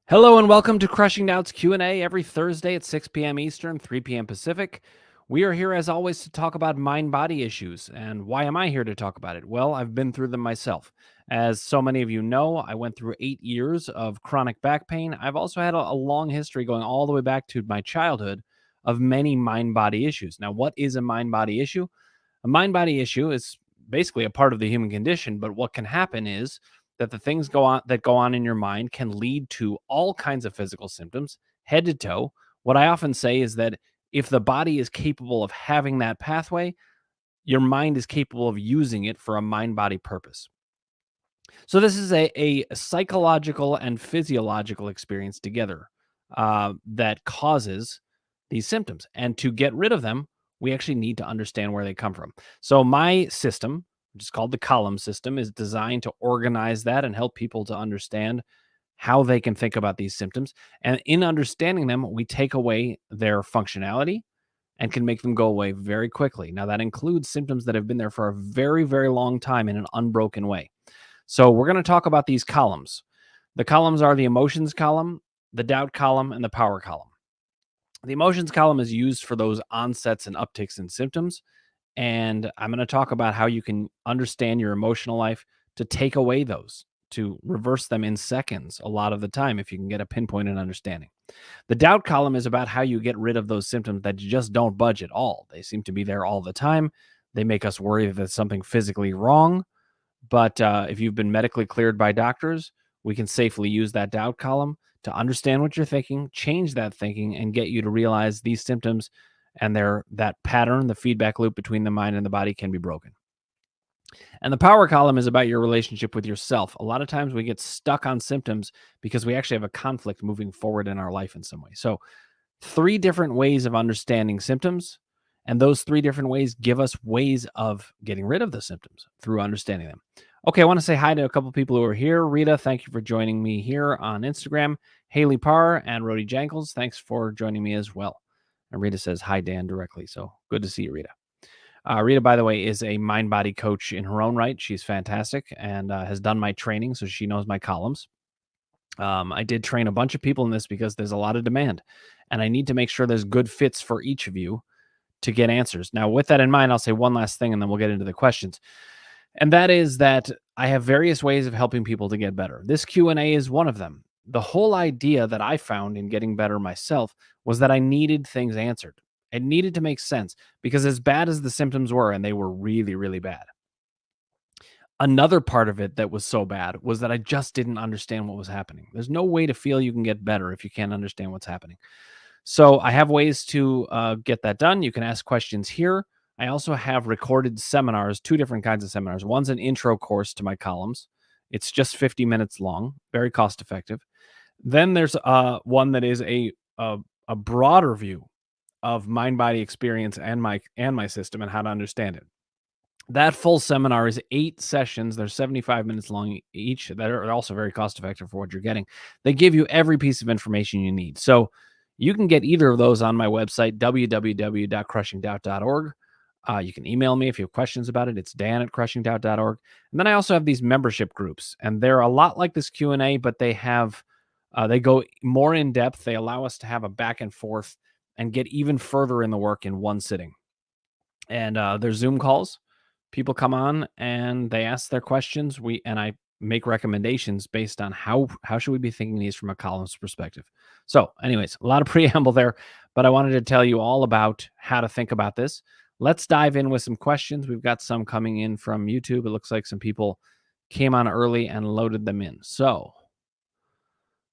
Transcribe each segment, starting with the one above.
Hello and welcome to Crushing Doubts Q&A every Thursday at 6 p.m. Eastern, 3 p.m. Pacific. We are here as always to talk about mind-body issues. And why am I here to talk about it? Well, I've been through them myself. As so many of you know, I went through 8 years of chronic back pain. I've also had a long history going all the way back to my childhood of many mind-body issues. Now, what is a mind-body issue? A mind-body issue is basically a part of the human condition, but what can happen is that the things go on in your mind can lead to all kinds of physical symptoms, head to toe. What I often say is that if the body is capable of having that pathway, your mind is capable of using it for a mind-body purpose. So this is a psychological and physiological experience together that causes these symptoms. And to get rid of them, we actually need to understand where they come from. So my system, which is called the column system, is designed to organize that and help people to understand how they can think about these symptoms. And in understanding them, we take away their functionality and can make them go away very quickly. Now, that includes symptoms that have been there for a very, very long time in an unbroken way. So we're going to talk about these columns. The columns are the emotions column, the doubt column, and the power column. The emotions column is used for those onsets and upticks in symptoms. And I'm going to talk about how you can understand your emotional life to take away those, to reverse them in seconds a lot of the time if you can get a pinpointed understanding. The doubt column is about how you get rid of those symptoms that just don't budge at all. They seem to be there all the time. They make us worry that there's something physically wrong. But if you've been medically cleared by doctors, we can safely use that doubt column to understand what you're thinking, change that thinking, and get you to realize these symptoms and that pattern, the feedback loop between the mind and the body can be broken. And the power column is about your relationship with yourself. A lot of times we get stuck on symptoms because we actually have a conflict moving forward in our life in some way. So, 3 different ways of understanding symptoms, and those 3 different ways give us ways of getting rid of the symptoms through understanding them. Okay, I want to say hi to a couple people who are here. Rita, thank you for joining me here on Instagram. Haley Parr and Rody Jankles, thanks for joining me as well. And Rita says hi, Dan, directly. So good to see you, Rita. Rita, by the way, is a mind body coach in her own right. She's fantastic and has done my training, so she knows my columns. I did train a bunch of people in this because there's a lot of demand, and I need to make sure there's good fits for each of you to get answers. Now, with that in mind, I'll say one last thing, and then we'll get into the questions. And that is that I have various ways of helping people to get better. This Q&A is one of them. The whole idea that I found in getting better myself was that I needed things answered. It needed to make sense because as bad as the symptoms were, and they were really, really bad, another part of it that was so bad was that I just didn't understand what was happening. There's no way to feel you can get better if you can't understand what's happening. So I have ways to get that done. You can ask questions here. I also have recorded seminars, 2 different kinds of seminars. One's an intro course to my columns. It's just 50 minutes long, very cost effective. Then there's one that is a broader view of mind body experience and my system and how to understand it. That full seminar is 8 sessions. They're 75 minutes long each. That are also very cost effective for what you're getting. They give you every piece of information you need. So you can get either of those on my website, www.crushingdoubt.org. You can email me if you have questions about it. It's dan@crushingdoubt.org. And then I also have these membership groups, and they're a lot like this Q&A, but they go more in depth. They allow us to have a back and forth and get even further in the work in one sitting. And there's Zoom calls. People come on and they ask their questions. I make recommendations based on how should we be thinking these from a columnist perspective. So, anyways, a lot of preamble there, but I wanted to tell you all about how to think about this. Let's dive in with some questions. We've got some coming in from YouTube. It looks like some people came on early and loaded them in. So,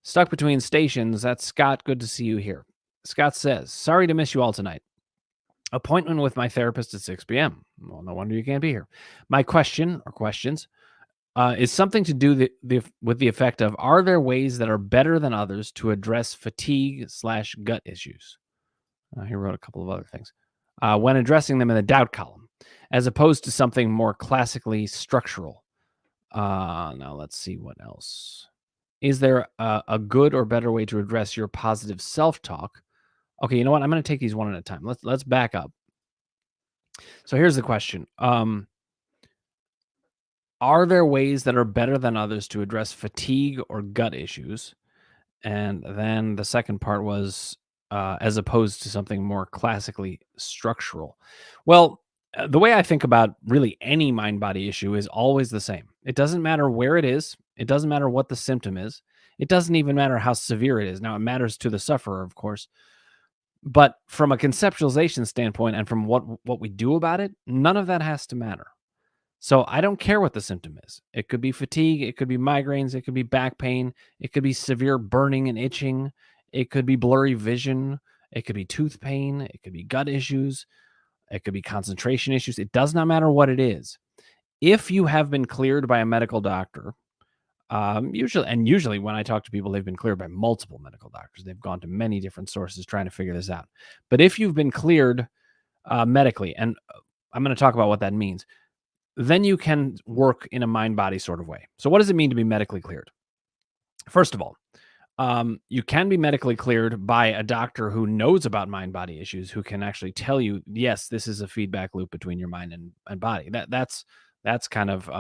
stuck between stations. That's Scott. Good to see you here. Scott says, sorry to miss you all tonight. Appointment with my therapist at 6 p.m. Well, no wonder you can't be here. My question or questions is something to do with the effect of, are there ways that are better than others to address fatigue/gut issues? He wrote a couple of other things. When addressing them in the doubt column, as opposed to something more classically structural. Now let's see what else. Is there a good or better way to address your positive self-talk? Okay, you know what? I'm going to take these one at a time. Let's back up. So here's the question. Are there ways that are better than others to address fatigue or gut issues? And then the second part was, as opposed to something more classically structural. Well, the way I think about really any mind body issue is always the same. It doesn't matter where it is, it doesn't matter what the symptom is, it doesn't even matter how severe it is. Now, it matters to the sufferer, of course, but from a conceptualization standpoint and from what we do about it, none of that has to matter. So I don't care what the symptom is. It could be fatigue, it could be migraines, it could be back pain, it could be severe burning and itching, it could be blurry vision, it could be tooth pain, it could be gut issues, it could be concentration issues. It does not matter what it is. If you have been cleared by a medical doctor, usually when I talk to people, they've been cleared by multiple medical doctors. They've gone to many different sources trying to figure this out. But if you've been cleared medically, and I'm going to talk about what that means, then you can work in a mind body sort of way. So, what does it mean to be medically cleared? First of all, you can be medically cleared by a doctor who knows about mind body issues, who can actually tell you, yes, this is a feedback loop between your mind and body. That's kind of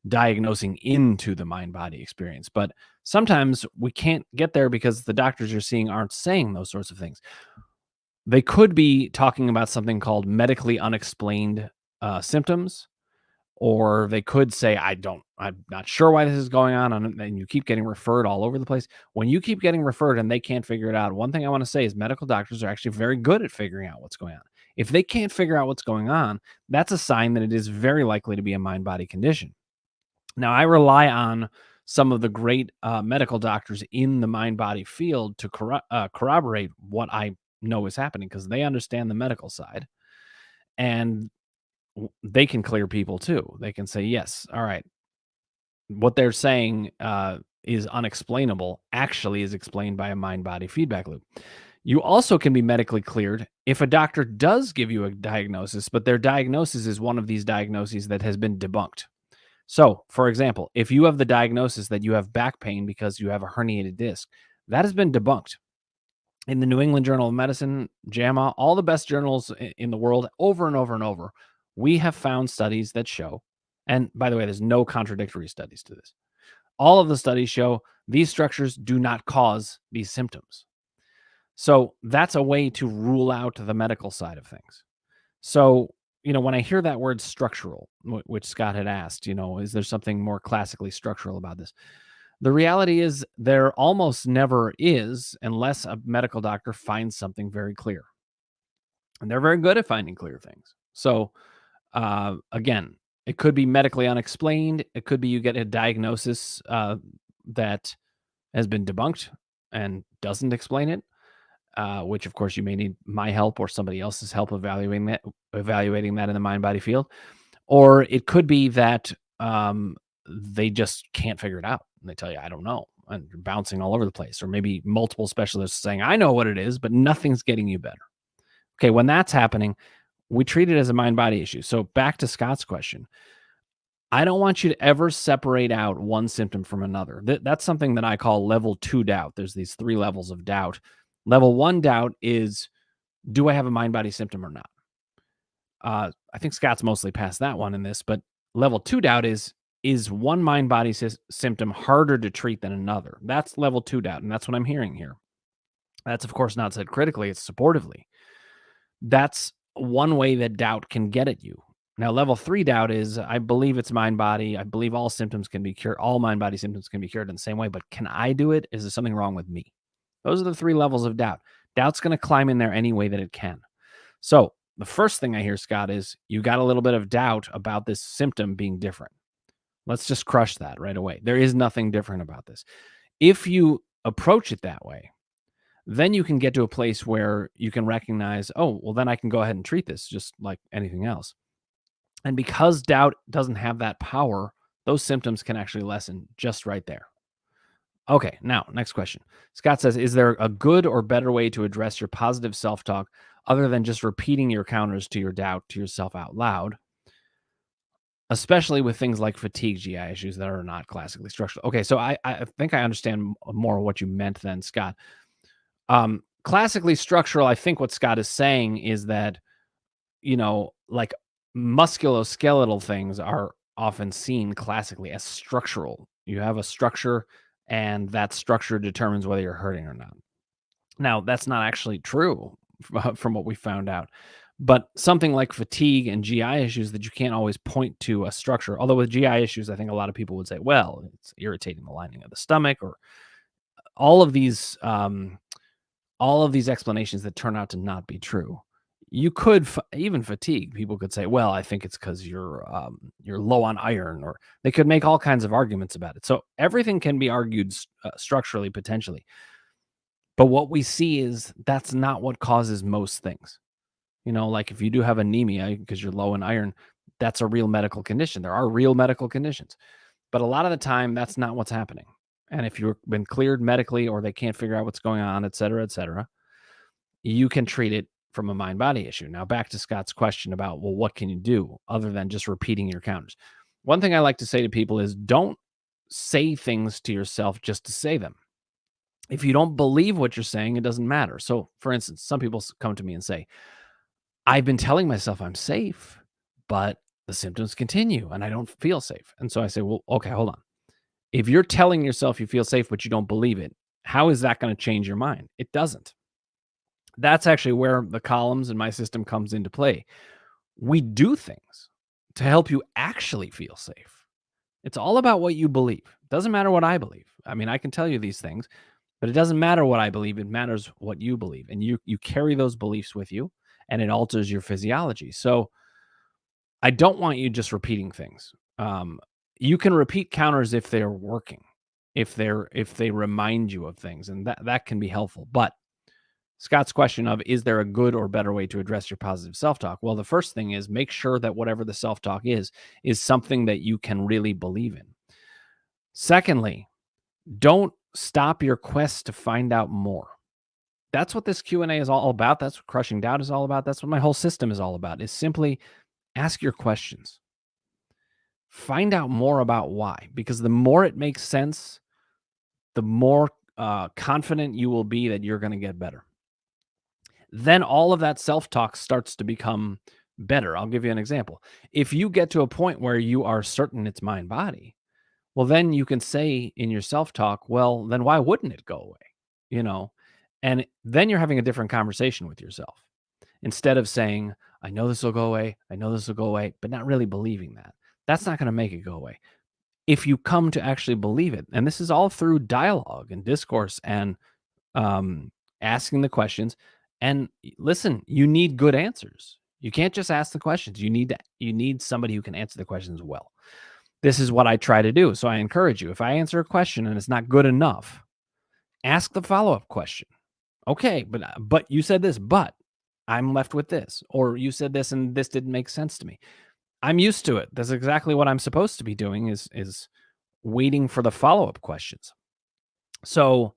diagnosing into the mind body experience. But sometimes we can't get there because the doctors you're seeing aren't saying those sorts of things. They could be talking about something called medically unexplained symptoms, or they could say, I'm not sure why this is going on. And you keep getting referred all over the place. When you keep getting referred and they can't figure it out, one thing I want to say is medical doctors are actually very good at figuring out what's going on. If they can't figure out what's going on, that's a sign that it is very likely to be a mind body condition. Now, I rely on some of the great medical doctors in the mind body field to corroborate what I know is happening because they understand the medical side. And they can clear people too. They can say, yes, all right, what they're saying is unexplainable actually is explained by a mind body feedback loop. You also can be medically cleared if a doctor does give you a diagnosis, but their diagnosis is one of these diagnoses that has been debunked. So, for example, if you have the diagnosis that you have back pain because you have a herniated disc, that has been debunked in the New England Journal of Medicine, JAMA, all the best journals in the world, over and over and over. We have found studies that show, and by the way, there's no contradictory studies to this. All of the studies show these structures do not cause these symptoms. So that's a way to rule out the medical side of things. So, when I hear that word structural, which Scott had asked, is there something more classically structural about this? The reality is there almost never is unless a medical doctor finds something very clear. And they're very good at finding clear things. So, again, it could be medically unexplained. It could be you get a diagnosis that has been debunked and doesn't explain it, which of course you may need my help or somebody else's help evaluating that in the mind body field. Or it could be that they just can't figure it out. And they tell you, I don't know. And you're bouncing all over the place. Or maybe multiple specialists saying, I know what it is, but nothing's getting you better. Okay, when that's happening, we treat it as a mind body issue. So back to Scott's question. I don't want you to ever separate out one symptom from another. That's something that I call level 2 doubt. There's these 3 levels of doubt. Level 1 doubt is, do I have a mind body symptom or not? I think Scott's mostly past that one in this, but level 2 doubt is one mind body symptom harder to treat than another? That's level 2 doubt, and that's what I'm hearing here. That's, of course, not said critically, it's supportively. That's one way that doubt can get at you. Now, level 3 doubt is, I believe it's mind body. I believe all symptoms can be cured. All mind body symptoms can be cured in the same way, but can I do it? Is there something wrong with me? Those are the 3 levels of doubt. Doubt's going to climb in there any way that it can. So the first thing I hear, Scott, is you got a little bit of doubt about this symptom being different. Let's just crush that right away. There is nothing different about this. If you approach it that way, then you can get to a place where you can recognize, oh, well, then I can go ahead and treat this just like anything else. And because doubt doesn't have that power, those symptoms can actually lessen just right there. Okay, now, next question. Scott says, is there a good or better way to address your positive self-talk other than just repeating your counters to your doubt to yourself out loud, especially with things like fatigue GI issues that are not classically structural? Okay, so I think I understand more what you meant then, Scott. Classically structural, I think what Scott is saying is that, like musculoskeletal things are often seen classically as structural. You have a structure and that structure determines whether you're hurting or not. Now, that's not actually true from what we found out. But something like fatigue and GI issues that you can't always point to a structure. Although with GI issues, I think a lot of people would say, well, it's irritating the lining of the stomach, or all of these explanations that turn out to not be true. You could even fatigue. People could say, well, I think it's because you're low on iron, or they could make all kinds of arguments about it. So everything can be argued structurally, potentially. But what we see is that's not what causes most things. Like if you do have anemia because you're low in iron, that's a real medical condition. There are real medical conditions. But a lot of the time, that's not what's happening. And if you've been cleared medically, or they can't figure out what's going on, et cetera, you can treat it from a mind body issue. Now, back to Scott's question about, well, what can you do other than just repeating your counters? One thing I like to say to people is don't say things to yourself just to say them. If you don't believe what you're saying, it doesn't matter. So, for instance, some people come to me and say, I've been telling myself I'm safe, but the symptoms continue and I don't feel safe. And so I say, well, okay, hold on. If you're telling yourself you feel safe, but you don't believe it, how is that going to change your mind? It doesn't. That's actually where the columns in my system comes into play. We do things to help you actually feel safe. It's all about what you believe. It doesn't matter what I believe. I mean, I can tell you these things, but it doesn't matter what I believe. It matters what you believe. And you carry those beliefs with you, and it alters your physiology. So I don't want you just repeating things. You can repeat counters if they're working, if they remind you of things, and that can be helpful. But Scott's question of, is there a good or better way to address your positive self-talk? Well, the first thing is make sure that whatever the self-talk is something that you can really believe in. Secondly, don't stop your quest to find out more. That's what this Q&A is all about. That's what Crushing Doubt is all about. That's what my whole system is all about, is simply ask your questions. Find out more about why, because the more it makes sense, the more confident you will be that you're going to get better. Then all of that self-talk starts to become better. I'll give you an example. If you get to a point where you are certain it's mind body, well, then you can say in your self-talk, well, then why wouldn't it go away? And then you're having a different conversation with yourself. Instead of saying, I know this will go away, I know this will go away, but not really believing that. That's not going to make it go away. If you come to actually believe it, and this is all through dialogue and discourse and asking the questions. And listen, you need good answers. You can't just ask the questions. You need somebody who can answer the questions well. This is what I try to do. So I encourage you, if I answer a question and it's not good enough, ask the follow-up question. Okay, but you said this, but I'm left with this. Or you said this and this didn't make sense to me. I'm used to it. That's exactly what I'm supposed to be doing, is waiting for the follow-up questions. So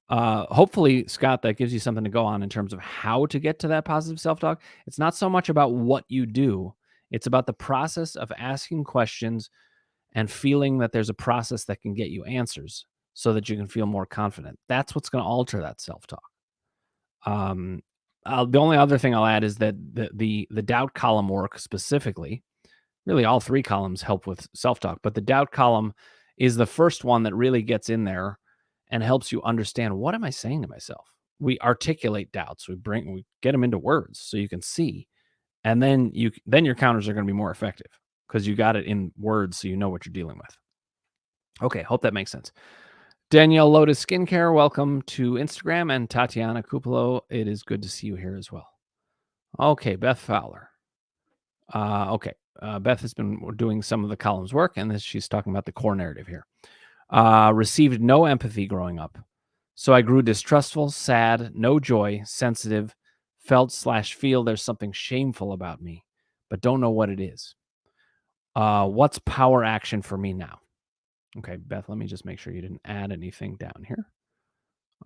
hopefully, Scott, that gives you something to go on in terms of how to get to that positive self-talk. It's not so much about what you do. It's about the process of asking questions and feeling that there's a process that can get you answers so that you can feel more confident. That's what's going to alter that self-talk. The only other thing I'll add is that the doubt column work specifically. Really, all three columns help with self-talk, but the doubt column is the first one that really gets in there and helps you understand, what am I saying to myself? We articulate doubts. We get them into words so you can see, and then your counters are going to be more effective because you got it in words, so you know what you're dealing with. Okay, hope that makes sense. Danielle Lotus Skincare, welcome to Instagram, and Tatiana Kupalo, it is good to see you here as well. Okay, Beth Fowler. Beth has been doing some of the columns work, and she's talking about the core narrative here. Received no empathy growing up. So I grew distrustful, sad, no joy, sensitive, felt/feel there's something shameful about me, but don't know what it is. What's power action for me now? Okay, Beth, let me just make sure you didn't add anything down here.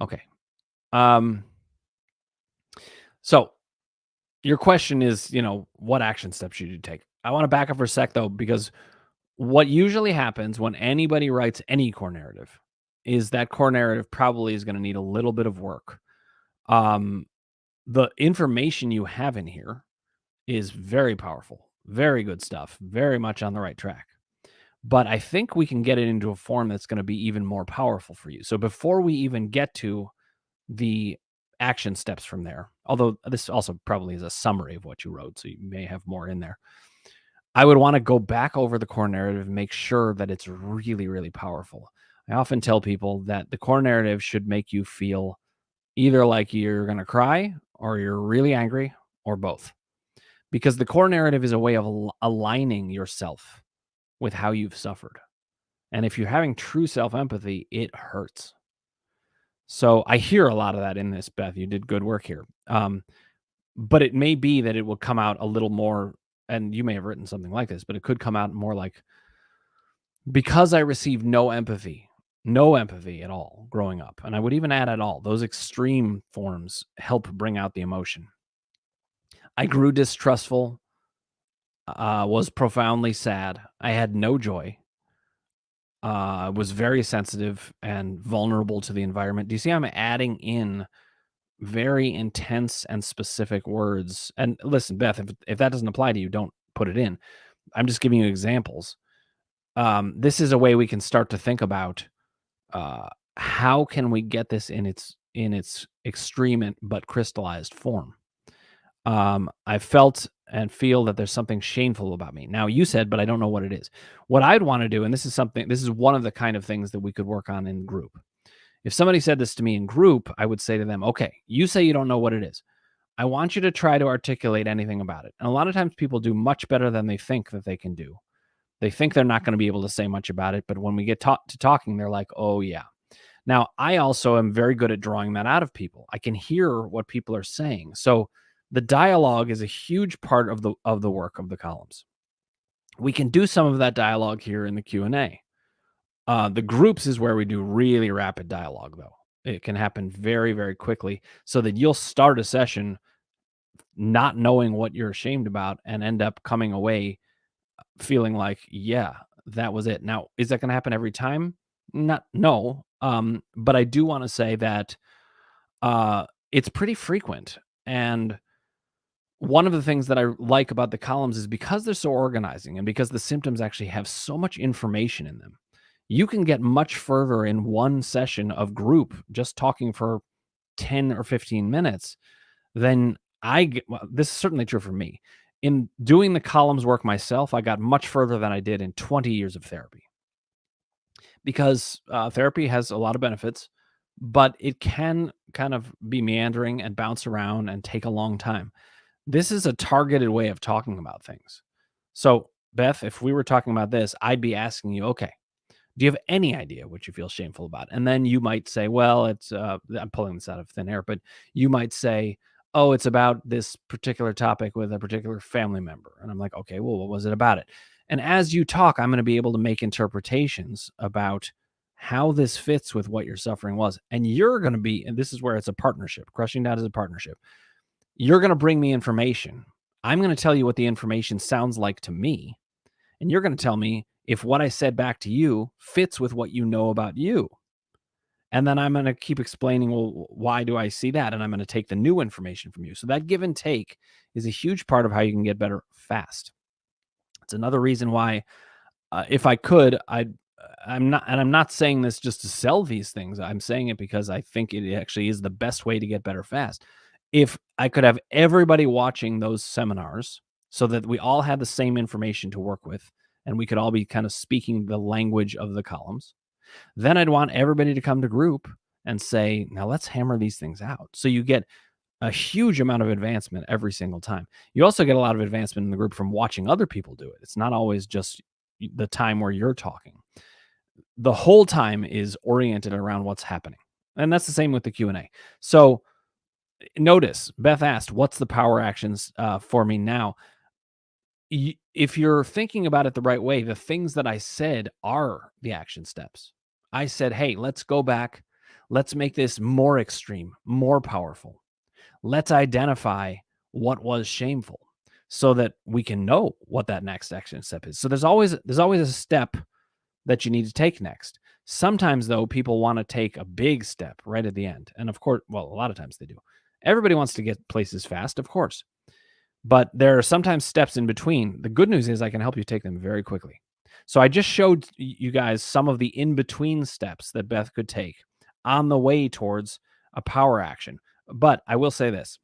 Okay. So your question is, what action steps should you take? I want to back up for a sec, though, because what usually happens when anybody writes any core narrative is that core narrative probably is going to need a little bit of work. The information you have in here is very powerful, very good stuff, very much on the right track. but I think we can get it into a form that's going to be even more powerful for you. So before we even get to the action steps from there, although this also probably is a summary of what you wrote, so you may have more in there. I would want to go back over the core narrative and make sure that it's really, really powerful. I often tell people that the core narrative should make you feel either like you're going to cry or you're really angry or both, because the core narrative is a way of aligning yourself with how you've suffered. And if you're having true self empathy, it hurts. So I hear a lot of that in this, Beth. You did good work here. But it may be that it will come out a little more, and you may have written something like this, but it could come out more like, because I received no empathy at all growing up. And I would even add at all, those extreme forms help bring out the emotion. I grew distrustful, was profoundly sad. I had no joy. Was very sensitive and vulnerable to the environment. Do you see I'm adding in very intense and specific words? And listen, Beth, if that doesn't apply to you, don't put it in. I'm just giving you examples. This is a way we can start to think about uh, how can we get this in its extreme but crystallized form. I felt and feel that there's something shameful about me. Now, you said, but I don't know what it is. What I'd want to do, and this is one of the kind of things that we could work on in group. If somebody said this to me in group, I would say to them, okay, you say you don't know what it is. I want you to try to articulate anything about it. And a lot of times people do much better than they think that they can do. They think they're not going to be able to say much about it, but when we get to talking, they're like, oh, yeah. Now, I also am very good at drawing that out of people. I can hear what people are saying. So the dialogue is a huge part of the work of the columns. We can do some of that dialogue here in the Q&A. The groups is where we do really rapid dialogue, though. It can happen very, very quickly, so that you'll start a session not knowing what you're ashamed about and end up coming away feeling like, yeah, that was it. Now, is that going to happen every time? No. But I do want to say that it's pretty frequent. And one of the things that I like about the columns is because they're so organizing and because the symptoms actually have so much information in them, you can get much further in one session of group just talking for 10 or 15 minutes than I get. Well, this is certainly true for me. In doing the columns work myself, I got much further than I did in 20 years of therapy, because therapy has a lot of benefits, but it can kind of be meandering and bounce around and take a long time. This is a targeted way of talking about things. So, Beth, if we were talking about this, I'd be asking you, okay, do you have any idea what you feel shameful about? And then you might say, well, it's, I'm pulling this out of thin air, but you might say, oh, it's about this particular topic with a particular family member. And I'm like, okay, well, what was it about it? And as you talk, I'm going to be able to make interpretations about how this fits with what your suffering was. And you're going to be, and this is where it's a partnership. Crushing Down is a partnership. You're going to bring me information. I'm going to tell you what the information sounds like to me. And you're going to tell me if what I said back to you fits with what you know about you. And then I'm going to keep explaining, well, why do I see that? And I'm going to take the new information from you. So that give and take is a huge part of how you can get better fast. It's another reason why, if I could, I'm not saying this just to sell these things. I'm saying it because I think it actually is the best way to get better fast. If I could have everybody watching those seminars so that we all had the same information to work with and we could all be kind of speaking the language of the columns, then I'd want everybody to come to group and say, now let's hammer these things out. So you get a huge amount of advancement every single time. You also get a lot of advancement in the group from watching other people do it. It's not always just the time where you're talking. The whole time is oriented around what's happening. And that's the same with the Q&A. So notice, Beth asked, what's the power actions for me now? If you're thinking about it the right way, the things that I said are the action steps. I said, hey, let's go back. Let's make this more extreme, more powerful. Let's identify what was shameful so that we can know what that next action step is. So there's always a step that you need to take next. Sometimes, though, people want to take a big step right at the end. And of course, well, a lot of times they do. Everybody wants to get places fast, of course. But there are sometimes steps in between. The good news is I can help you take them very quickly. So I just showed you guys some of the in between steps that Beth could take on the way towards a power action. But I will say this,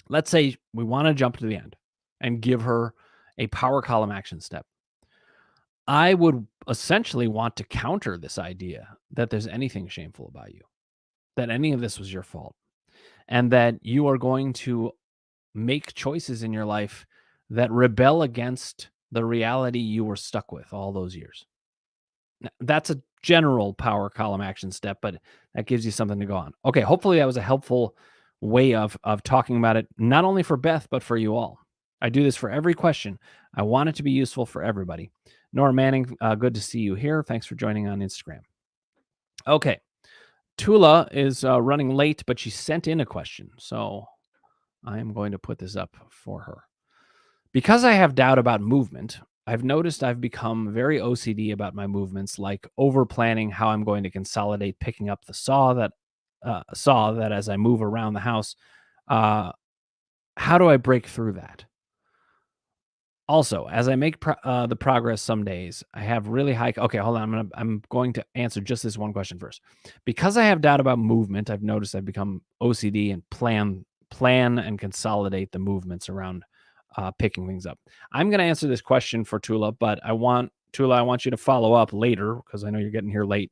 let's say we want to jump to the end and give her a power column action step. I would essentially want to counter this idea that there's anything shameful about you, that any of this was your fault, and that you are going to make choices in your life that rebel against the reality you were stuck with all those years. That's a general power column action step, but that gives you something to go on. Okay, hopefully that was a helpful way of talking about it, not only for Beth, but for you all. I do this for every question. I want it to be useful for everybody. Nora Manning, good to see you here. Thanks for joining on Instagram. Okay, Tula is running late, but she sent in a question, so I am going to put this up for her. Because I have doubt about movement, I've noticed I've become very OCD about my movements, like over planning how I'm going to consolidate picking up the saw that as I move around the house. Uh, how do I break through that? Also, as I make the progress some days, I have really high. Okay, hold on. I'm going to answer just this one question first. Because I have doubt about movement, I've noticed I've become OCD and plan and consolidate the movements around picking things up. I'm going to answer this question for Tula, but I want you to follow up later because I know you're getting here late.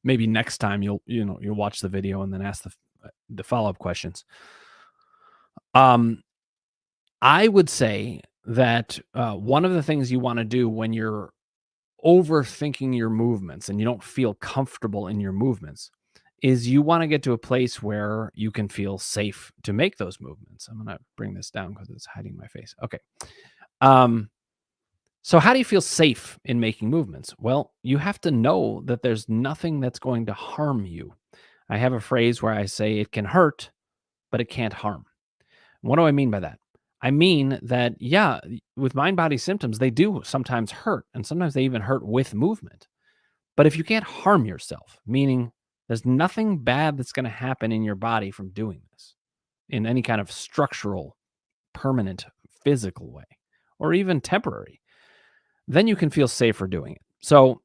Maybe next time you'll watch the video and then ask the follow up questions. I would say that one of the things you want to do when you're overthinking your movements and you don't feel comfortable in your movements is you want to get to a place where you can feel safe to make those movements. I'm going to bring this down because it's hiding my face. Okay. So how do you feel safe in making movements? Well, you have to know that there's nothing that's going to harm you. I have a phrase where I say it can hurt, but it can't harm. What do I mean by that? I mean that, yeah, with mind body symptoms, they do sometimes hurt, and sometimes they even hurt with movement. But if you can't harm yourself, meaning there's nothing bad that's going to happen in your body from doing this in any kind of structural, permanent, physical way, or even temporary, then you can feel safer doing it. So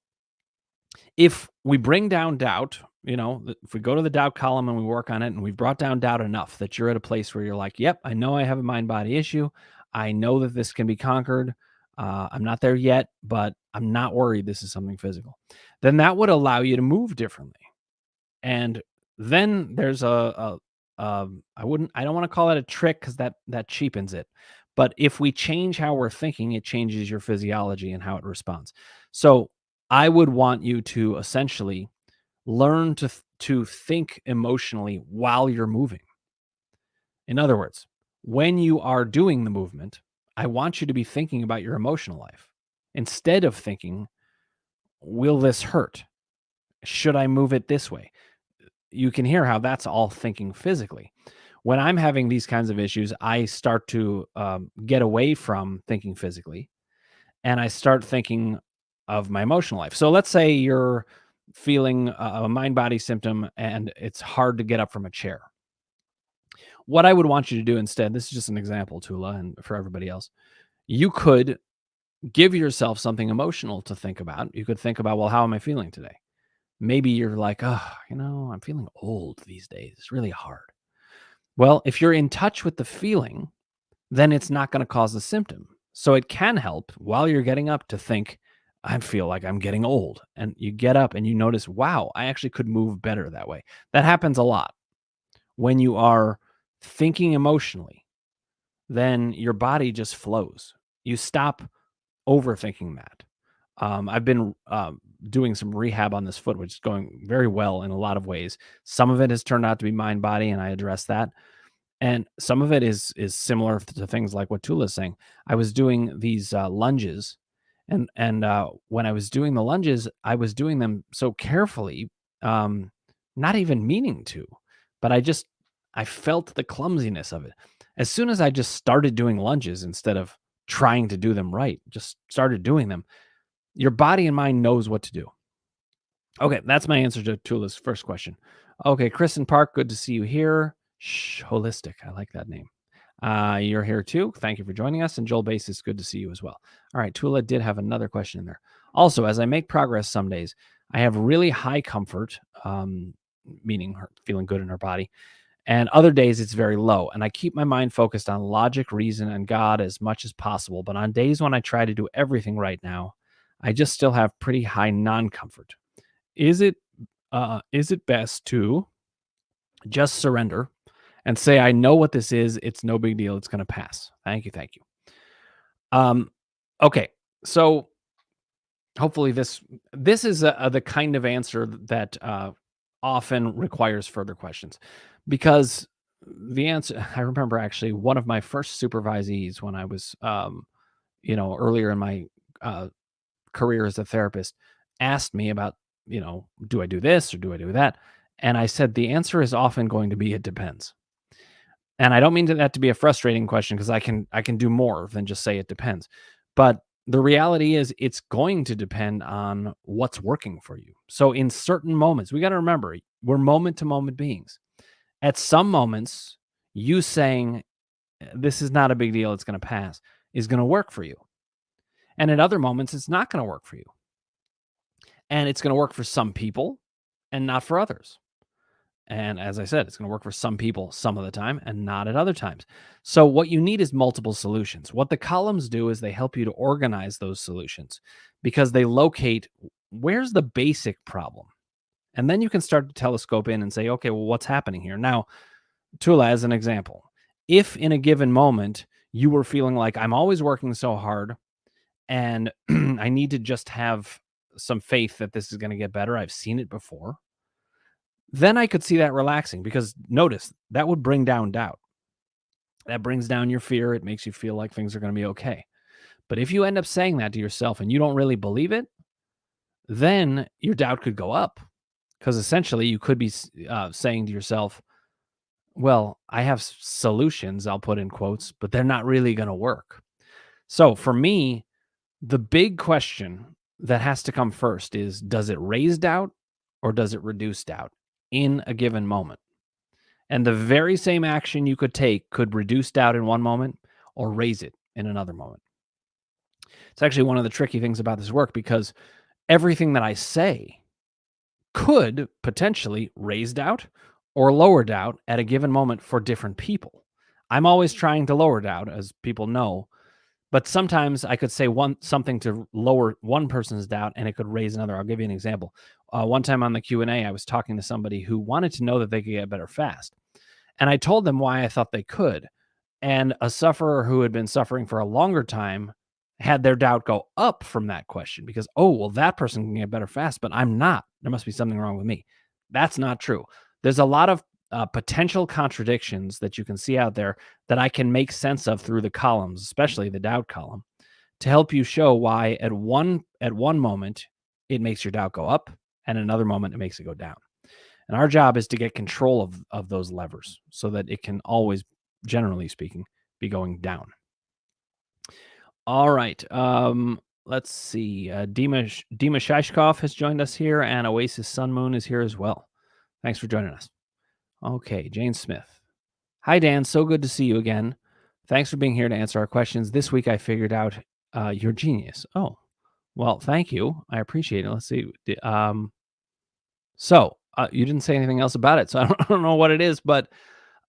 if we bring down doubt, if we go to the doubt column and we work on it and we've brought down doubt enough that you're at a place where you're like, yep, I know I have a mind body issue. I know that this can be conquered. I'm not there yet, but I'm not worried this is something physical. Then that would allow you to move differently. And then there's I don't want to call it a trick because that cheapens it. But if we change how we're thinking, it changes your physiology and how it responds. So I would want you to essentially learn to think emotionally while you're moving. In other words, when you are doing the movement, I want you to be thinking about your emotional life instead of thinking, will this hurt? Should I move it this way? You can hear how that's all thinking physically. When I'm having these kinds of issues, I start to get away from thinking physically and I start thinking of my emotional life. So let's say you're feeling a mind body symptom and it's hard to get up from a chair. What I would want you to do instead, this is just an example, Tula, and for everybody else, you could give yourself something emotional to think about. You could think about, well, how am I feeling today? Maybe you're like, oh, I'm feeling old these days. It's really hard. Well, if you're in touch with the feeling, then it's not going to cause a symptom. So it can help while you're getting up to think, I feel like I'm getting old. And you get up and you notice, wow, I actually could move better that way. That happens a lot. When you are thinking emotionally, then your body just flows. You stop overthinking that. I've been doing some rehab on this foot, which is going very well in a lot of ways. Some of it has turned out to be mind body, and I address that. And some of it is similar to things like what Tula is saying. I was doing these lunges, and when I was doing the lunges, I was doing them so carefully, not even meaning to, but I felt the clumsiness of it. As soon as I just started doing lunges instead of trying to do them right, just started doing them, your body and mind knows what to do. Okay, that's my answer to Tula's first question. Okay, Kristen Park, good to see you here. Holistic, I like that name. You're here too. Thank you for joining us. And Joel Basis, good to see you as well. All right. Tula did have another question in there. Also, as I make progress some days, I have really high comfort, meaning feeling good in her body. And other days it's very low. And I keep my mind focused on logic, reason, and God as much as possible. But on days when I try to do everything right now, I just still have pretty high non-comfort. Is it is it best to just surrender and say, I know what this is. It's no big deal. It's going to pass. Thank you. Thank you. Um, okay. So hopefully this is the kind of answer that often requires further questions, because the answer, I remember actually one of my first supervisees when I was earlier in my uh, career as a therapist asked me about, do I do this or do I do that? And I said the answer is often going to be it depends. And I don't mean that to be a frustrating question, because I can do more than just say it depends. But the reality is it's going to depend on what's working for you. So in certain moments, we got to remember we're moment to moment beings. At some moments, you saying this is not a big deal, it's going to pass, is going to work for you. And at other moments, it's not going to work for you. And it's going to work for some people and not for others. And as I said, it's going to work for some people some of the time and not at other times. So, what you need is multiple solutions. What the columns do is they help you to organize those solutions, because they locate where's the basic problem. And then you can start to telescope in and say, okay, well, what's happening here? Now, Tula, as an example, if in a given moment you were feeling like I'm always working so hard and I need to just have some faith that this is going to get better, I've seen it before, then I could see that relaxing, because notice that would bring down doubt. That brings down your fear. It makes you feel like things are going to be okay. But if you end up saying that to yourself and you don't really believe it, then your doubt could go up, because essentially you could be saying to yourself, well, I have solutions, I'll put in quotes, but they're not really going to work. So for me, the big question that has to come first is, does it raise doubt or does it reduce doubt in a given moment? And the very same action you could take could reduce doubt in one moment or raise it in another moment. It's actually one of the tricky things about this work, because everything that I say could potentially raise doubt or lower doubt at a given moment for different people. I'm always trying to lower doubt, as people know, but sometimes I could say something to lower one person's doubt and it could raise another. I'll give you an example. One time on the Q&A, I was talking to somebody who wanted to know that they could get better fast. And I told them why I thought they could. And a sufferer who had been suffering for a longer time had their doubt go up from that question, because, oh, well, that person can get better fast, but I'm not. There must be something wrong with me. That's not true. There's a lot of potential contradictions that you can see out there that I can make sense of through the columns, especially the doubt column, to help you show why at one moment it makes your doubt go up, and another moment it makes it go down. And our job is to get control of those levers so that it can always, generally speaking, be going down. All right. Let's see. Dima Shishkov has joined us here, and Oasis Sun Moon is here as well. Thanks for joining us. Okay, Jane Smith. Hi, Dan. So good to see you again. Thanks for being here to answer our questions. This week I figured out you're genius. Oh, well, thank you. I appreciate it. Let's see. So you didn't say anything else about it, so I don't know what it is, but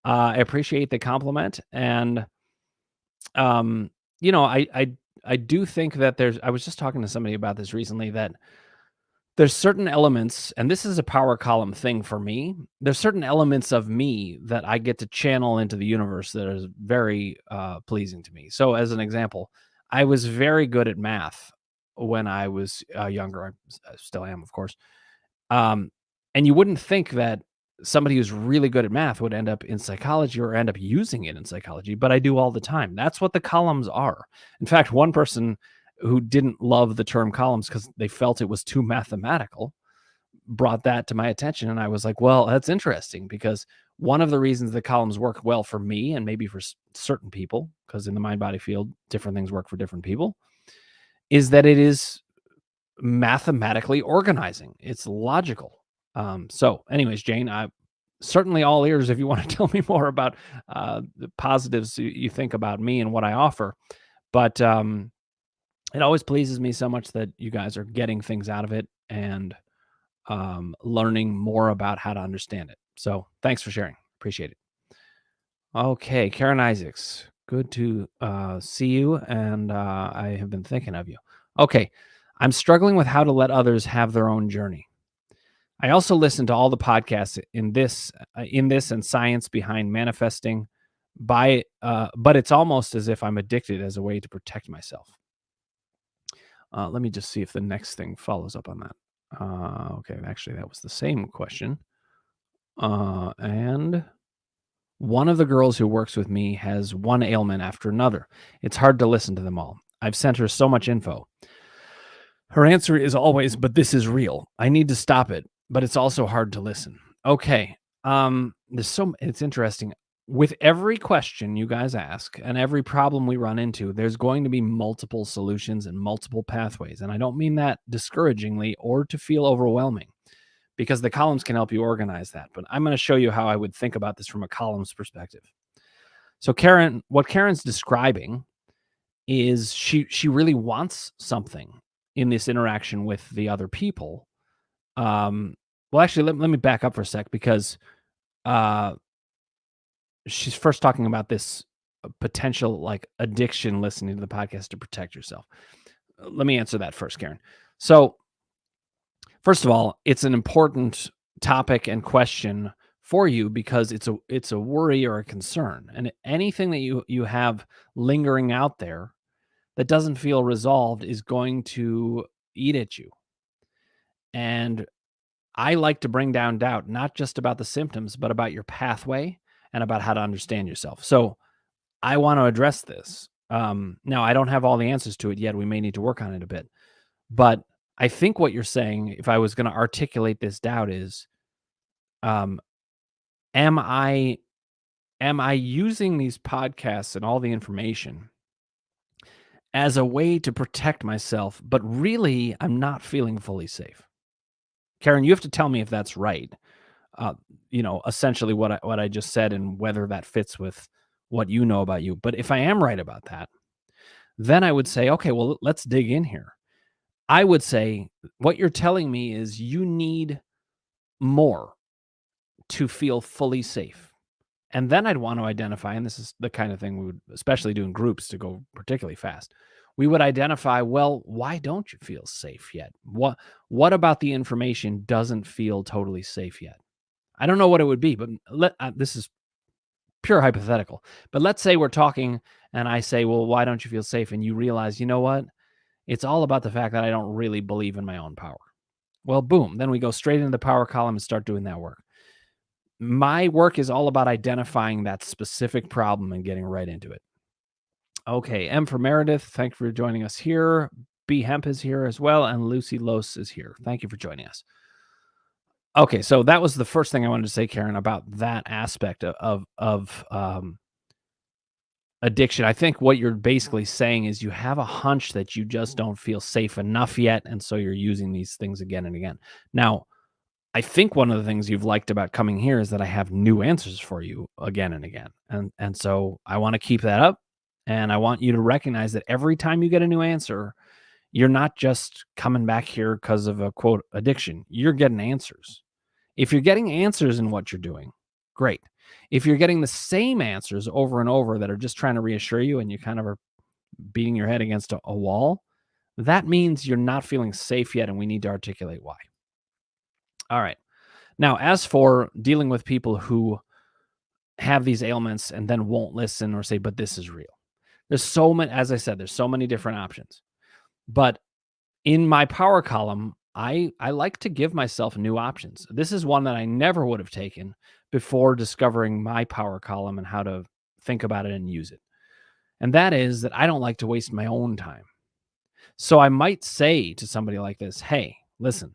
I appreciate the compliment. And I do think that I was just talking to somebody about this recently, that there's certain elements, and this is a power column thing for me. There's certain elements of me that I get to channel into the universe that is very pleasing to me. So as an example, I was very good at math when I was younger. I still am, of course. And you wouldn't think that somebody who's really good at math would end up in psychology or end up using it in psychology, but I do all the time. That's what the columns are. In fact, one person who didn't love the term columns because they felt it was too mathematical brought that to my attention. And I was like, well, that's interesting, because one of the reasons the columns work well for me, and maybe for certain people, because in the mind body field, different things work for different people, is that it is mathematically organizing. It's logical. So anyways, Jane, certainly all ears if you want to tell me more about the positives you think about me and what I offer. But it always pleases me so much that you guys are getting things out of it and learning more about how to understand it. So thanks for sharing. Appreciate it. Okay, Karen Isaacs, good to see you, and I have been thinking of you. Okay, I'm struggling with how to let others have their own journey. I also listen to all the podcasts in this and science behind manifesting but it's almost as if I'm addicted as a way to protect myself. Let me just see if the next thing follows up on that. Okay, actually, that was the same question. And one of the girls who works with me has one ailment after another. It's hard to listen to them all. I've sent her so much info. Her answer is always, but this is real. I need to stop it, but it's also hard to listen. Okay. It's interesting. With every question you guys ask and every problem we run into, there's going to be multiple solutions and multiple pathways. And I don't mean that discouragingly or to feel overwhelming because the columns can help you organize that. But I'm going to show you how I would think about this from a columns perspective. So what Karen's describing is she really wants something in this interaction with the other people. Well, actually, let me back up for a sec because uh, she's first talking about this potential like addiction listening to the podcast to protect yourself. Let me answer that first, Karen. So, first of all, it's an important topic and question for you because it's a worry or a concern, and anything that you have lingering out there that doesn't feel resolved is going to eat at you. And I like to bring down doubt, not just about the symptoms, but about your pathway and about how to understand yourself. So I want to address this. Now, I don't have all the answers to it yet. We may need to work on it a bit. But I think what you're saying, if I was going to articulate this doubt, is um, am I using these podcasts and all the information as a way to protect myself, but really I'm not feeling fully safe? Karen, you have to tell me if that's right. Uh, essentially what I just said and whether that fits with what you know about you. But if I am right about that, then I would say, okay, well, let's dig in here. I would say what you're telling me is you need more to feel fully safe. And then I'd want to identify, and this is the kind of thing we would especially do in groups to go particularly fast. We would identify, well, why don't you feel safe yet? What about the information doesn't feel totally safe yet? I don't know what it would be, but this is pure hypothetical. But let's say we're talking and I say, well, why don't you feel safe? And you realize, you know what? It's all about the fact that I don't really believe in my own power. Well, boom. Then we go straight into the power column and start doing that work. My work is all about identifying that specific problem and getting right into it. Okay. M for Meredith. Thank you for joining us here. B Hemp is here as well. And Lucy Los is here. Thank you for joining us. Okay, so that was the first thing I wanted to say, Karen, about that aspect of addiction. I think what you're basically saying is you have a hunch that you just don't feel safe enough yet, and so you're using these things again and again. Now, I think one of the things you've liked about coming here is that I have new answers for you again and again, and so I want to keep that up, and I want you to recognize that every time you get a new answer, you're not just coming back here because of a quote addiction. You're getting answers. If you're getting answers in what you're doing, great. If you're getting the same answers over and over that are just trying to reassure you and you kind of are beating your head against a wall, that means you're not feeling safe yet and we need to articulate why. All right. Now, as for dealing with people who have these ailments and then won't listen or say, but this is real. There's so many, as I said, there's so many different options. But in my power column, I like to give myself new options. This is one that I never would have taken before discovering my power column and how to think about it and use it. And that is that I don't like to waste my own time. So I might say to somebody like this, hey, listen,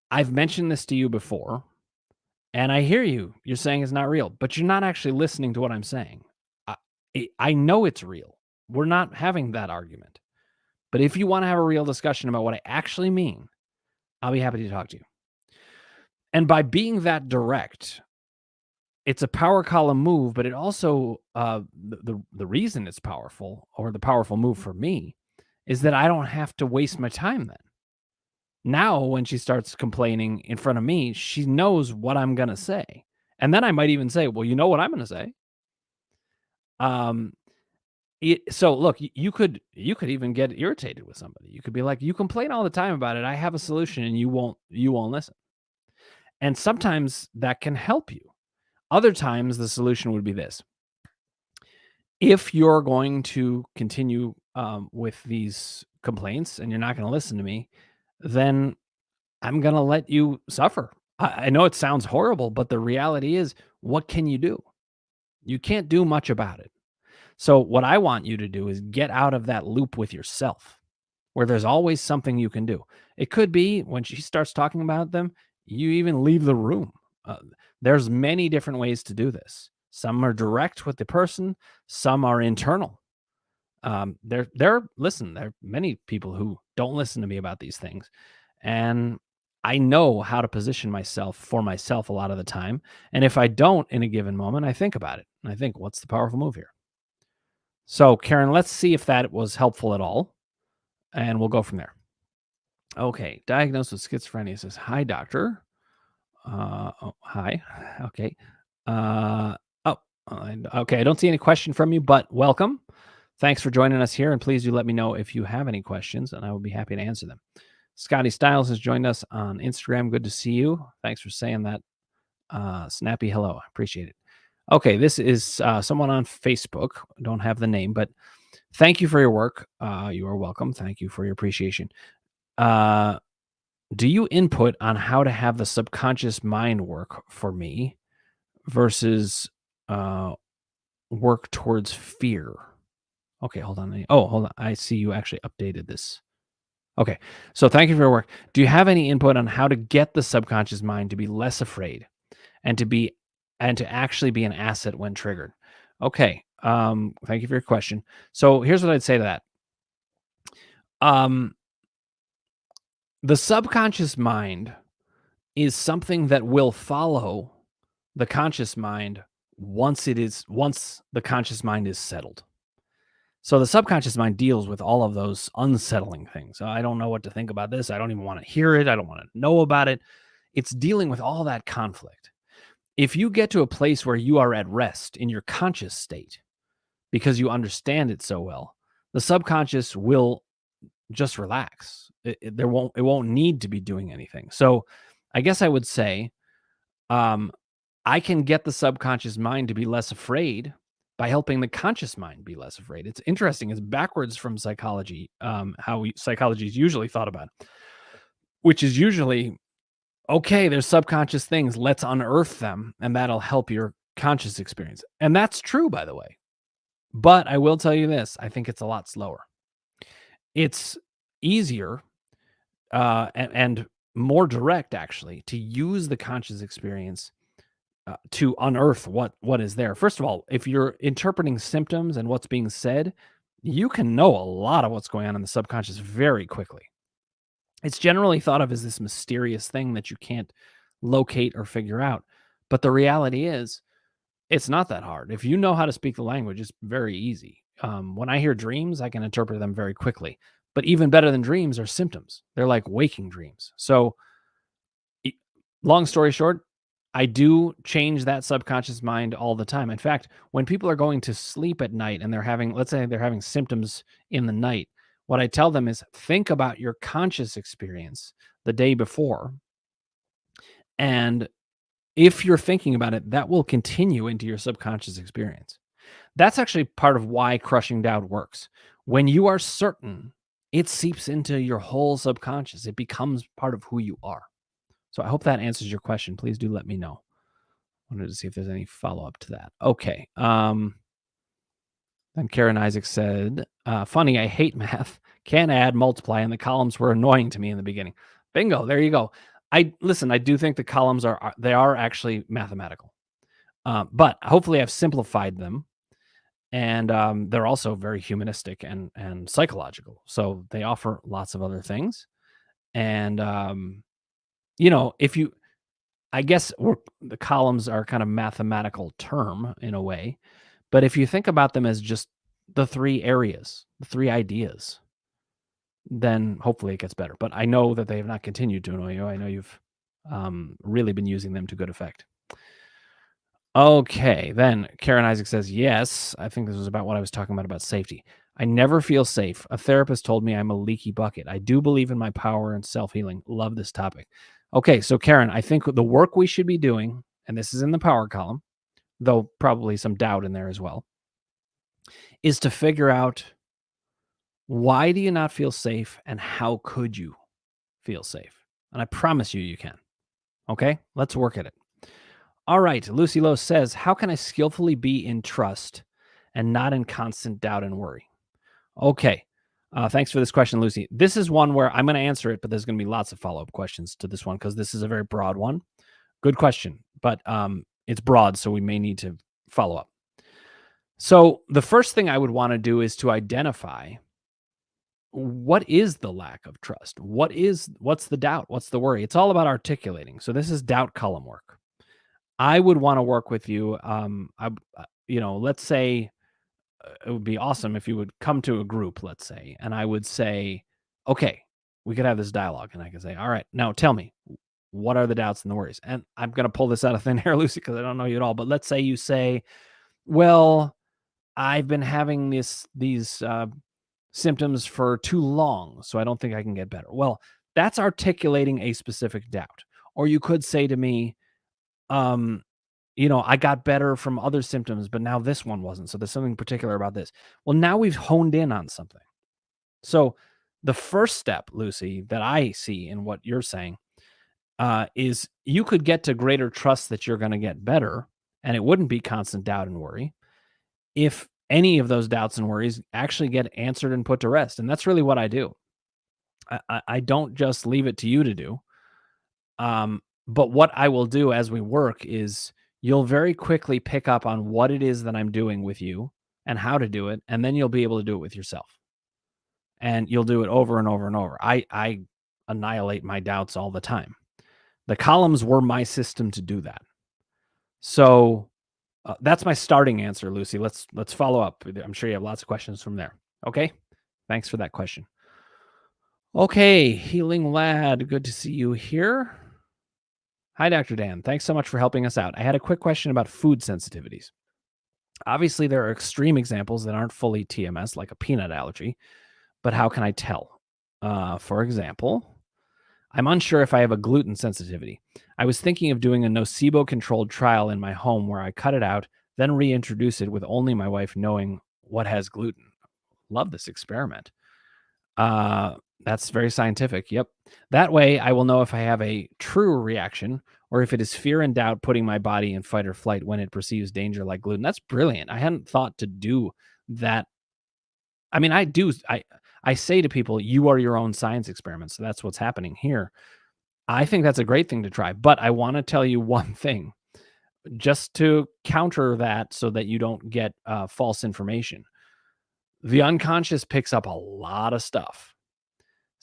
I've mentioned this to you before, and I hear you. You're saying it's not real, but you're not actually listening to what I'm saying. I, I know it's real. We're not having that argument. But if you want to have a real discussion about what I actually mean, I'll be happy to talk to you. And by being that direct, it's a power column move, but it also the reason it's powerful, or the powerful move for me, is that I don't have to waste my time then. Now, when she starts complaining in front of me, she knows what I'm gonna say. And then I might even say, "Well, you know what I'm gonna say?" Um, so look, you could even get irritated with somebody. You could be like, "You complain all the time about it. I have a solution and you won't listen." And sometimes that can help you. Other times the solution would be this: if you're going to continue with these complaints and you're not going to listen to me, then I'm going to let you suffer. I know it sounds horrible, but the reality is, what can you do? You can't do much about it. So, what I want you to do is get out of that loop with yourself, where there's always something you can do. It could be when she starts talking about them, you even leave the room. Uh, there's many different ways to do this. Some are direct with the person, some are internal. There are many people who don't listen to me about these things, and I know how to position myself for myself a lot of the time. And if I don't in a given moment, I think about it and I think, what's the powerful move here? So, Karen, let's see if that was helpful at all, and we'll go from there. Okay, diagnosed with schizophrenia says, "Hi, doctor." Oh, hi. Okay. Uh, oh, okay. I don't see any question from you, but welcome. Thanks for joining us here, and please do let me know if you have any questions, and I will be happy to answer them. Scotty Styles has joined us on Instagram. Good to see you. Thanks for saying that snappy hello. I appreciate it. Okay, this is someone on Facebook. Don't have the name, but thank you for your work. You are welcome. Thank you for your appreciation. Uh, do you input on how to have the subconscious mind work for me versus uh, work towards fear? Okay, hold on. Oh, hold on. I see you actually updated this. Okay, so thank you for your work. Do you have any input on how to get the subconscious mind to be less afraid and to actually be an asset when triggered? Okay, thank you for your question. So here's what I'd say to that. Um, the subconscious mind is something that will follow the conscious mind once the conscious mind is settled. So the subconscious mind deals with all of those unsettling things. I don't know what to think about this. I don't even want to hear it. I don't want to know about it. It's dealing with all that conflict. If you get to a place where you are at rest in your conscious state because you understand it so well, the subconscious will just relax. It won't need to be doing anything. So I guess I would say, um, I can get the subconscious mind to be less afraid by helping the conscious mind be less afraid. It's interesting. It's backwards from psychology, psychology is usually thought about, which is usually, okay, there's subconscious things. Let's unearth them, and that'll help your conscious experience. And that's true, by the way. But I will tell you this: I think it's a lot slower. It's easier and more direct, actually, to use the conscious experience to unearth what is there. First of all, if you're interpreting symptoms and what's being said, you can know a lot of what's going on in the subconscious very quickly. It's generally thought of as this mysterious thing that you can't locate or figure out. But the reality is, it's not that hard. If you know how to speak the language, it's very easy. When I hear dreams, I can interpret them very quickly. But even better than dreams are symptoms. They're like waking dreams. So, e- long story short, I do change that subconscious mind all the time. In fact, when people are going to sleep at night and let's say they're having symptoms in the night, what I tell them is, think about your conscious experience the day before. And if you're thinking about it, that will continue into your subconscious experience. That's actually part of why crushing doubt works. When you are certain, it seeps into your whole subconscious. It becomes part of who you are. So I hope that answers your question. Please do let me know. Wanted to see if there's any follow-up to that. Okay. Then Karen Isaac said, funny, I hate math. Can't add, multiply, and the columns were annoying to me in the beginning. Bingo, there you go. I do think the columns are actually mathematical. But hopefully I've simplified them. And they're also very humanistic and psychological. So they offer lots of other things. And if you I guess the columns are kind of mathematical term in a way, but if you think about them as just the 3 areas, the 3 ideas, then hopefully it gets better. But I know that they have not continued to annoy you. I know you've really been using them to good effect. Okay, then Karen Isaac says, yes, I think this was about what I was talking about safety. I never feel safe. A therapist told me I'm a leaky bucket. I do believe in my power and self healing. Love this topic. Okay, so Karen, I think the work we should be doing, and this is in the power column, though probably some doubt in there as well, is to figure out why do you not feel safe and how could you feel safe? And I promise you, you can. Okay, let's work at it. All right, Lucy Lowe says, how can I skillfully be in trust and not in constant doubt and worry? Okay, thanks for this question, Lucy. This is one where I'm going to answer it, but there's going to be lots of follow up questions to this one because this is a very broad one. Good question, but it's broad, so we may need to follow up. So the first thing I would want to do is to identify what is the lack of trust? What's the doubt? What's the worry? It's all about articulating. So this is doubt column work. I would want to work with you. Let's say it would be awesome if you would come to a group, let's say, and I would say, okay, we could have this dialogue. And I could say, all right, now tell me, what are the doubts and the worries? And I'm going to pull this out of thin air, Lucy, because I don't know you at all. But let's say you say, well, I've been having these symptoms for too long, so I don't think I can get better. Well, that's articulating a specific doubt. Or you could say to me, I got better from other symptoms, but now this one wasn't. So there's something particular about this. Well, now we've honed in on something. So the first step, Lucy, that I see in what you're saying is you could get to greater trust that you're going to get better, and it wouldn't be constant doubt and worry if any of those doubts and worries actually get answered and put to rest. And that's really what I do. I don't just leave it to you to do. But what I will do as we work is you'll very quickly pick up on what it is that I'm doing with you and how to do it. And then you'll be able to do it with yourself. And you'll do it over and over and over. I annihilate my doubts all the time. The columns were my system to do that. So that's my starting answer, Lucy. Let's follow up. I'm sure you have lots of questions from there. Okay. Thanks for that question. Okay. Healing Lad. Good to see you here. Hi, Dr. Dan. Thanks so much for helping us out. I had a quick question about food sensitivities. Obviously, there are extreme examples that aren't fully TMS, like a peanut allergy, but how can I tell? For example, I'm unsure if I have a gluten sensitivity. I was thinking of doing a nocebo-controlled trial in my home where I cut it out, then reintroduce it with only my wife knowing what has gluten. Love this experiment. That's very scientific. Yep. That way I will know if I have a true reaction or if it is fear and doubt putting my body in fight or flight when it perceives danger like gluten. That's brilliant. I hadn't thought to do that. I mean, I say to people, you are your own science experiment. So that's what's happening here. I think that's a great thing to try, but I want to tell you one thing just to counter that so that you don't get false information. The unconscious picks up a lot of stuff.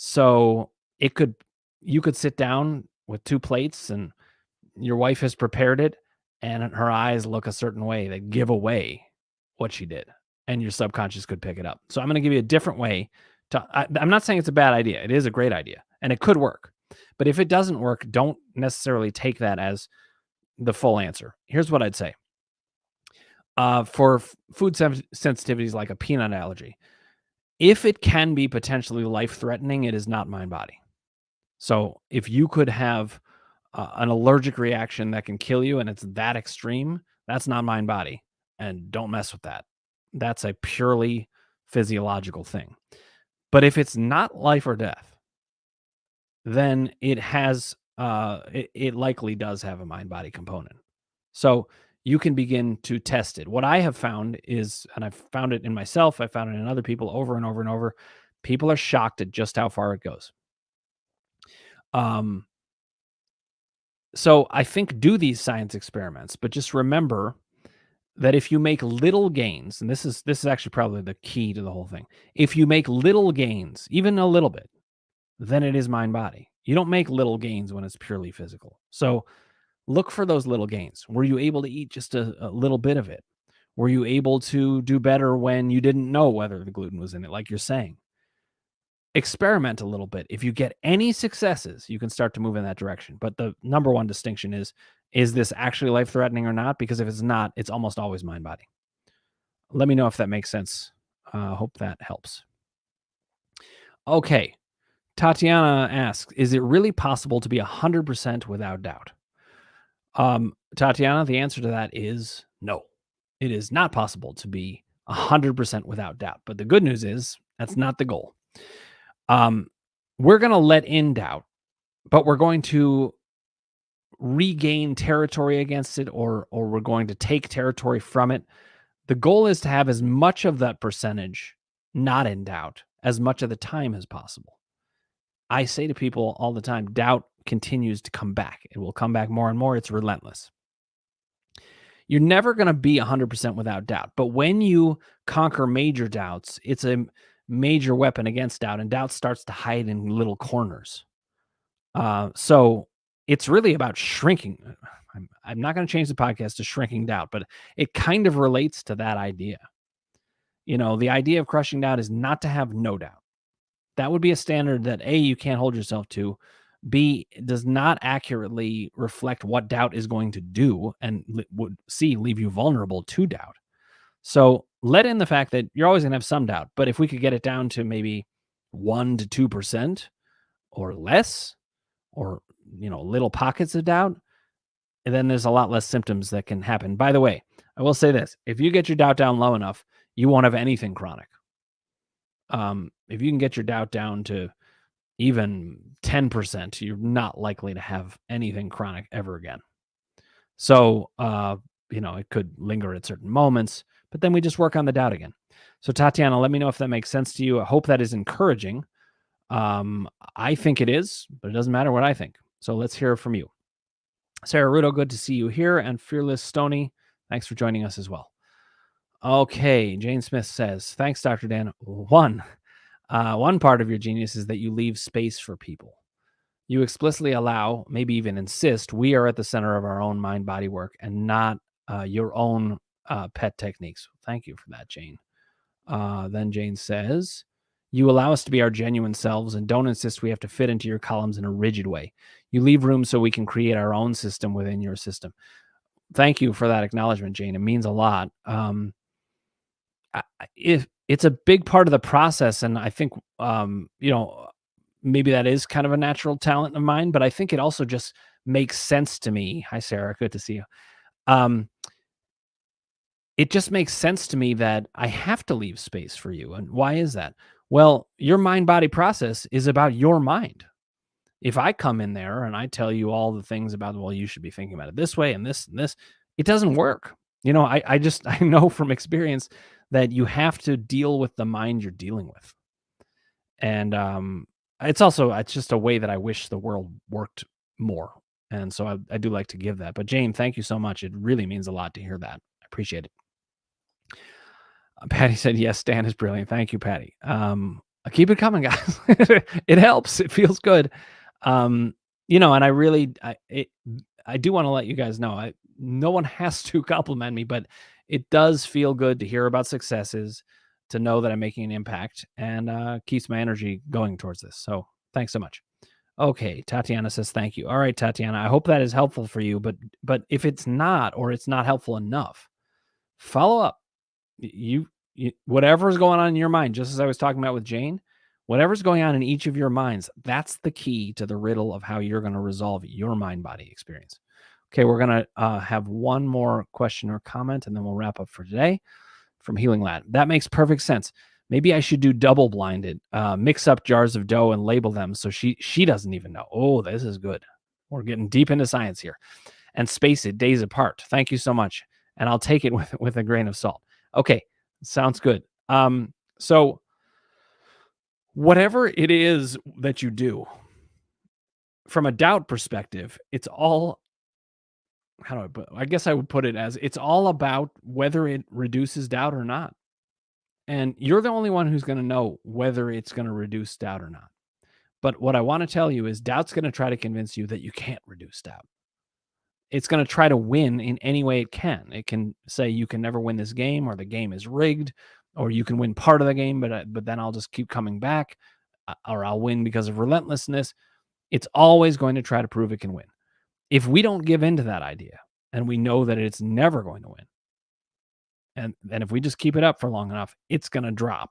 So you could sit down with 2 plates and your wife has prepared it and her eyes look a certain way that give away what she did and your subconscious could pick it up. So I'm going to give you a different way I'm not saying it's a bad idea. It is a great idea and it could work. But if it doesn't work, don't necessarily take that as the full answer. Here's what I'd say. For food sensitivities like a peanut allergy, if it can be potentially life-threatening, it is not mind-body. So if you could have an allergic reaction that can kill you and it's that extreme, that's not mind-body. And don't mess with that. That's a purely physiological thing. But if it's not life or death, then it has, it likely does have a mind-body component. So you can begin to test it. What I have found is, and I've found it in myself, I found it in other people over and over and over, people are shocked at just how far it goes. So I think do these science experiments, but just remember that if you make little gains, and this is actually probably the key to the whole thing. If you make little gains, even a little bit, then it is mind body. You don't make little gains when it's purely physical. So look for those little gains. Were you able to eat just a little bit of it? Were you able to do better when you didn't know whether the gluten was in it, like you're saying? Experiment a little bit. If you get any successes, you can start to move in that direction. But the number one distinction is this actually life threatening or not? Because if it's not, it's almost always mind body. Let me know if that makes sense. Hope that helps. Okay. Tatiana asks, is it really possible to be 100% without doubt? Tatiana, the answer to that is no. It is not possible to be 100% without doubt. But the good news is that's not the goal. We're going to let in doubt, but we're going to regain territory against it, or we're going to take territory from it. The goal is to have as much of that percentage not in doubt as much of the time as possible. I say to people all the time, doubt continues to come back. It will come back more and more. It's relentless. You're never going to be 100% without doubt. But when you conquer major doubts, it's a major weapon against doubt, and doubt starts to hide in little corners. So it's really about shrinking. I'm not going to change the podcast to shrinking doubt, but it kind of relates to that idea. The idea of crushing doubt is not to have no doubt. That would be a standard that A, you can't hold yourself to, B, does not accurately reflect what doubt is going to do, and would C, leave you vulnerable to doubt. So let in the fact that you're always going to have some doubt, but if we could get it down to maybe 1 to 2% or less, or little pockets of doubt, and then there's a lot less symptoms that can happen. By the way, I will say this: if you get your doubt down low enough, you won't have anything chronic. If you can get your doubt down to even 10%, you're not likely to have anything chronic ever again. So, it could linger at certain moments, but then we just work on the doubt again. So, Tatiana, let me know if that makes sense to you. I hope that is encouraging. I think it is, but it doesn't matter what I think. So let's hear from you. Sarah Rudo, good to see you here. And Fearless Stoney, thanks for joining us as well. Okay, Jane Smith says, thanks, Dr. Dan. One part of your genius is that you leave space for people. You explicitly allow, maybe even insist, we are at the center of our own mind-body work and not your own pet techniques. Thank you for that, Jane. Then Jane says, you allow us to be our genuine selves and don't insist we have to fit into your columns in a rigid way. You leave room so we can create our own system within your system. Thank you for that acknowledgement, Jane. It means a lot. If it's a big part of the process, and I think, maybe that is kind of a natural talent of mine, but I think it also just makes sense to me. Hi, Sarah. Good to see you. It just makes sense to me that I have to leave space for you. And why is that? Well, your mind-body process is about your mind. If I come in there and I tell you all the things about, well, you should be thinking about it this way and this, it doesn't work. I know from experience that you have to deal with the mind you're dealing with. And it's just a way that I wish the world worked more. And so I do like to give that. But Jane, thank you so much. It really means a lot to hear that. I appreciate it. Patty said, yes, Stan is brilliant. Thank you, Patty. Keep it coming, guys. It helps. It feels good. And I do want to let you guys know, no one has to compliment me, but it does feel good to hear about successes, to know that I'm making an impact, and keeps my energy going towards this. So thanks so much. Okay. Tatiana says, thank you. All right, Tatiana, I hope that is helpful for you, but if it's not, or it's not helpful enough, follow up. You whatever's going on in your mind, just as I was talking about with Jane, whatever's going on in each of your minds, that's the key to the riddle of how you're going to resolve your mind-body experience. Okay, we're going to have one more question or comment, and then we'll wrap up for today from Healing Lad. That makes perfect sense. Maybe I should do double-blinded, mix up jars of dough and label them so she doesn't even know. Oh, this is good. We're getting deep into science here. And space it days apart. Thank you so much. And I'll take it with a grain of salt. Okay, sounds good. So whatever it is that you do, from a doubt perspective, it's all, I guess I would put it as, it's all about whether it reduces doubt or not. And you're the only one who's going to know whether it's going to reduce doubt or not. But what I want to tell you is doubt's going to try to convince you that you can't reduce doubt. it's going to try to win in any way it can. It can say you can never win this game, or the game is rigged, or you can win part of the game, but then I'll just keep coming back, or I'll win because of relentlessness. It's always going to try to prove it can win. If we don't give in to that idea, and we know that it's never going to win, and if we just keep it up for long enough, it's going to drop.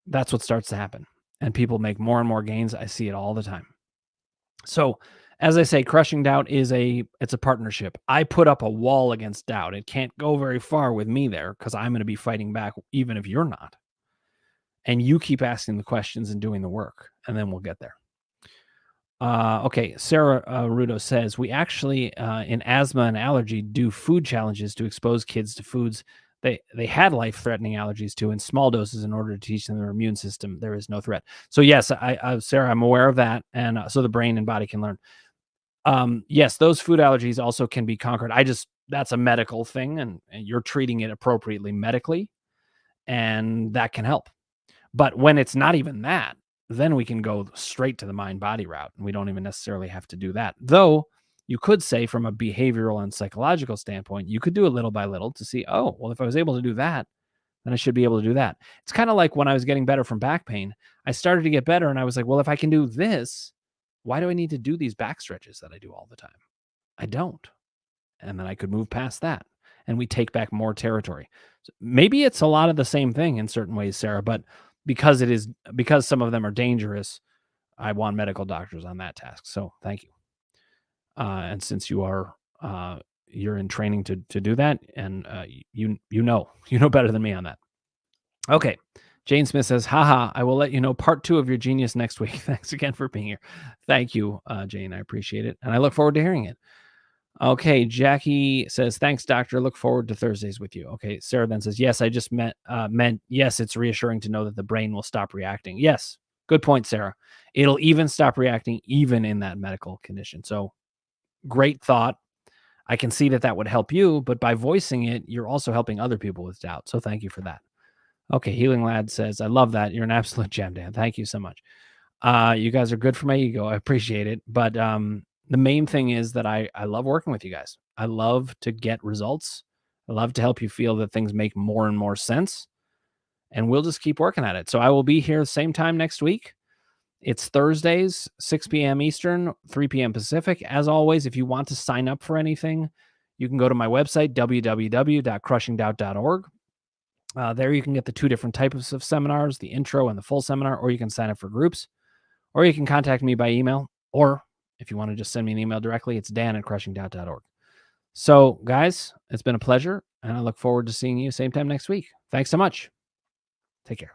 That's what starts to happen. And people make more and more gains. I see it all the time. So, as I say, crushing doubt it's a partnership. I put up a wall against doubt. It can't go very far with me there, because I'm going to be fighting back even if you're not. And you keep asking the questions and doing the work, and then we'll get there. Okay, Sarah Rudo says, we actually, in asthma and allergy, do food challenges to expose kids to foods they had life-threatening allergies to in small doses in order to teach them their immune system there is no threat. So yes, Sarah, I'm aware of that, and so the brain and body can learn. Yes, those food allergies also can be conquered. That's a medical thing, and you're treating it appropriately medically, and that can help. But when it's not even that, then we can go straight to the mind-body route, and we don't even necessarily have to do that. Though, you could say from a behavioral and psychological standpoint, you could do it little by little to see, oh, well, if I was able to do that, then I should be able to do that. It's kind of like when I was getting better from back pain, I started to get better, and I was like, well, if I can do this, why do I need to do these back stretches that I do all the time? I don't. And then I could move past that, and we take back more territory. So maybe it's a lot of the same thing in certain ways, Sarah, but because some of them are dangerous, I want medical doctors on that task. So thank you. And since you're in training to do that, and you know better than me on that. Okay. Jane Smith says, haha, I will let you know part 2 of your genius next week. Thanks again for being here. Thank you, Jane. I appreciate it. And I look forward to hearing it. Okay. Jackie says, thanks, doctor. Look forward to Thursdays with you. Okay. Sarah then says, yes, I just meant, yes, it's reassuring to know that the brain will stop reacting. Yes. Good point, Sarah. It'll even stop reacting even in that medical condition. So great thought. I can see that would help you, but by voicing it, you're also helping other people with doubt. So thank you for that. Okay, Healing Lad says, I love that. You're an absolute gem, Dan. Thank you so much. You guys are good for my ego. I appreciate it. But the main thing is that I love working with you guys. I love to get results. I love to help you feel that things make more and more sense. And we'll just keep working at it. So I will be here same time next week. It's Thursdays, 6 p.m. Eastern, 3 p.m. Pacific. As always, if you want to sign up for anything, you can go to my website, www.crushingdoubt.org. There you can get the 2 different types of seminars, the intro and the full seminar, or you can sign up for groups, or you can contact me by email, or if you want to just send me an email directly, it's dan@crushingdoubt.org. So, guys, it's been a pleasure, and I look forward to seeing you same time next week. Thanks so much. Take care.